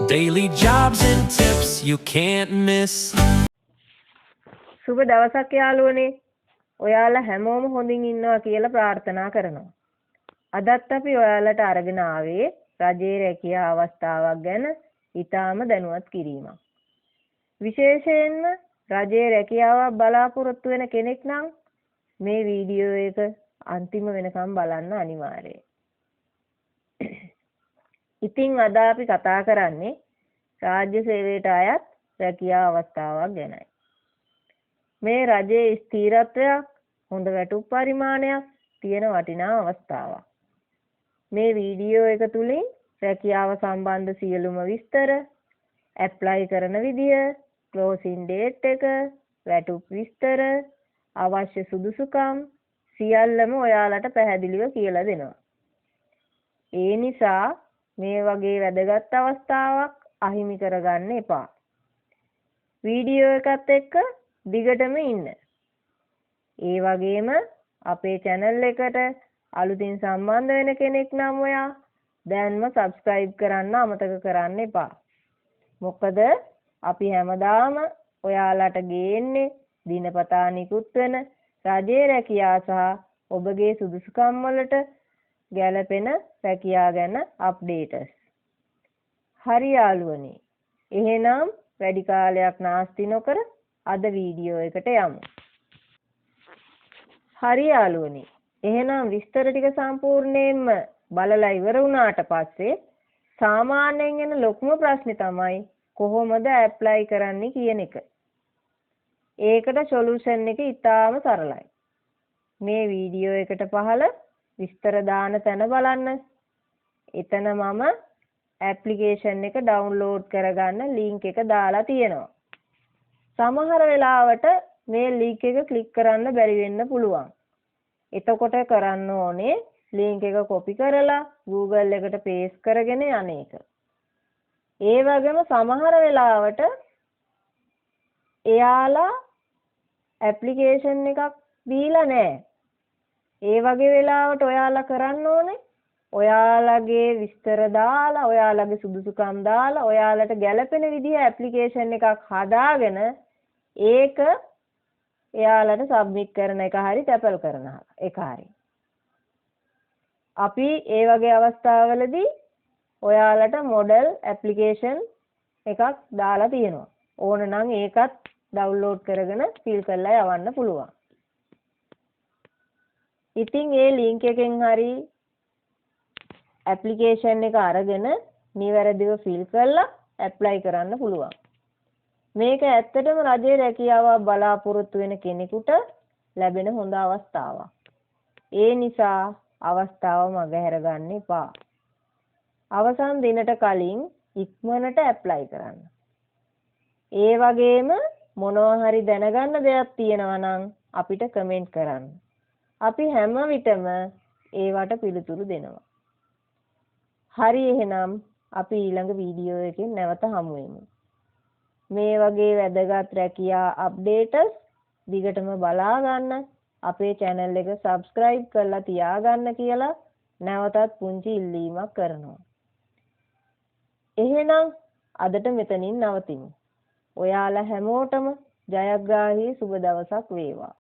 Daily jobs and tips you can't miss. සුබ දවසක් යාළුවනේ. ඔයාලා හැමෝම හොඳින් ඉන්නවා කියලා ප්‍රාර්ථනා කරනවා. අදත් අපි ඔයාලට අරගෙන ආවේ රජයේ රැකියා අවස්ථාවක් ගැන ඊටාම දැනුවත් කිරීමක්. විශේෂයෙන්ම රජයේ රැකියාවක් බලාපොරොත්තු වෙන කෙනෙක් නම් මේ වීඩියෝ එක අන්තිම වෙනකම් බලන්න අනිවාර්යයි. ඉතින් අද අපි කතා කරන්නේ රාජ්‍ය සේවයට අයත් රැකියා අවස්ථාවක් ගැනයි. මේ රජයේ ස්ථිරත්වයක් හොඳ වැටුප් පරිමාණයක් තියෙන වටිනා අවස්ථාවක්. මේ වීඩියෝ එක තුලින් රැකියාව සම්බන්ධ සියලුම විස්තර, ඇප්ලයි කරන විදිය, ක්ලෝසින් ඩේට් එක, වැටුප් විස්තර, අවශ්‍ය සුදුසුකම් සියල්ලම ඔයාලට පැහැදිලිව කියලා දෙනවා. ඒ නිසා මේ වගේ වැදගත් අවස්ථාවක් අහිමි කරගන්න එපා. වීඩියෝ එකත් එක්ක දිගටම ඉන්න. ඒ වගේම අපේ channel එකට අලුතින් සම්බන්ධ වෙන කෙනෙක් නම් ඔයා දැන්ම subscribe කරන්න අමතක කරන්න එපා. මොකද අපි හැමදාම ඔයාලට ගේන්නේ දිනපතා නිකුත් වෙන රජයේ රැකියා සහ ඔබගේ සුදුසුකම් වලට ගැළපෙන රැකියා ගැන අප්ඩේටස්. හරි යාළුවනේ. එහෙනම් වැඩි කාලයක් නාස්ති නොකර අද වීඩියෝ එකට යමු. හරි යාළුවනේ. එහෙනම් විස්තර ටික සම්පූර්ණයෙන්ම බලලා ඉවර වුණාට පස්සේ සාමාන්‍යයෙන් එන ලොකුම ප්‍රශ්නේ තමයි කොහොමද ඇප්ලයි කරන්නේ කියන එක. ඒකට සොලියුෂන් එක ඉතාම සරලයි. මේ වීඩියෝ එකට පහළ විස්තර දාන තැන බලන්න. එතන මම ඇප්ලිකේෂන් එක ඩවුන්ලෝඩ් කරගන්න ලින්ක් එක දාලා තියෙනවා. සමහර වෙලාවට මේ ලින්ක් එක ක්ලික් කරන්න බැරි වෙන්න පුළුවන්. එතකොට කරන්න ඕනේ ලින්ක් එක කොපි කරලා Google එකට පේස්ට් කරගෙන යන එක. ඒ වගේම සමහර වෙලාවට එයාලා ඇප්ලිකේෂන් එකක් දීලා නැහැ. ඒ වගේ වෙලාවට ඔයාලා කරන්න ඕනේ ඔයාලගේ විස්තර දාලා ඔයාලගේ සුදුසුකම් දාලා ඔයාලට ගැළපෙන විදිහ ඇප්ලිකේෂන් එකක් හදාගෙන ඒක එයාලට සබ්මිට් කරන එක හරි තැපල් කරන එක හරි. අපි ඒ වගේ අවස්ථාවලදී ඔයාලට මොඩල් ඇප්ලිකේෂන් එකක් දාලා තියෙනවා. ඕන නම් ඒකත් ඩවුන්ලෝඩ් කරගෙන ෆිල් කරලා යවන්න පුළුවන්. ඉතින් ඒ ලින්ක් එකෙන් හරි ඇප්ලිකේෂන් එක අරගෙන නිවැරදිව ෆිල් කරලා ඇප්ලයි කරන්න පුළුවන්. මේක ඇත්තටම රජයේ රැකියාවක් බලාපොරොත්තු වෙන කෙනෙකුට ලැබෙන හොඳ අවස්ථාවක්. ඒ නිසා අවස්ථාව මගහැර ගන්න එපා. අවසන් දිනට කලින් ඉක්මනට ඇප්ලයි කරන්න. ඒ වගේම මොනවා හරි දැනගන්න දෙයක් තියෙනවා නම් අපිට කමෙන්ට් කරන්න. අපි හැම විටම ඒවට පිළිතුරු දෙනවා. හරි එහෙනම් අපි ඊළඟ වීඩියෝ එකෙන් නැවත හමු වෙමු. මේ වගේ වැදගත් රැකියා අප්ඩේටස් දිගටම බලා ගන්න අපේ channel එක subscribe කරලා තියාගන්න කියලා නැවතත් පුංචි ඉල්ලීමක් කරනවා. එහෙනම් අදට මෙතනින් නවතිමු. ඔයාලා හැමෝටම ජයග්‍රාහී සුබ දවසක් වේවා.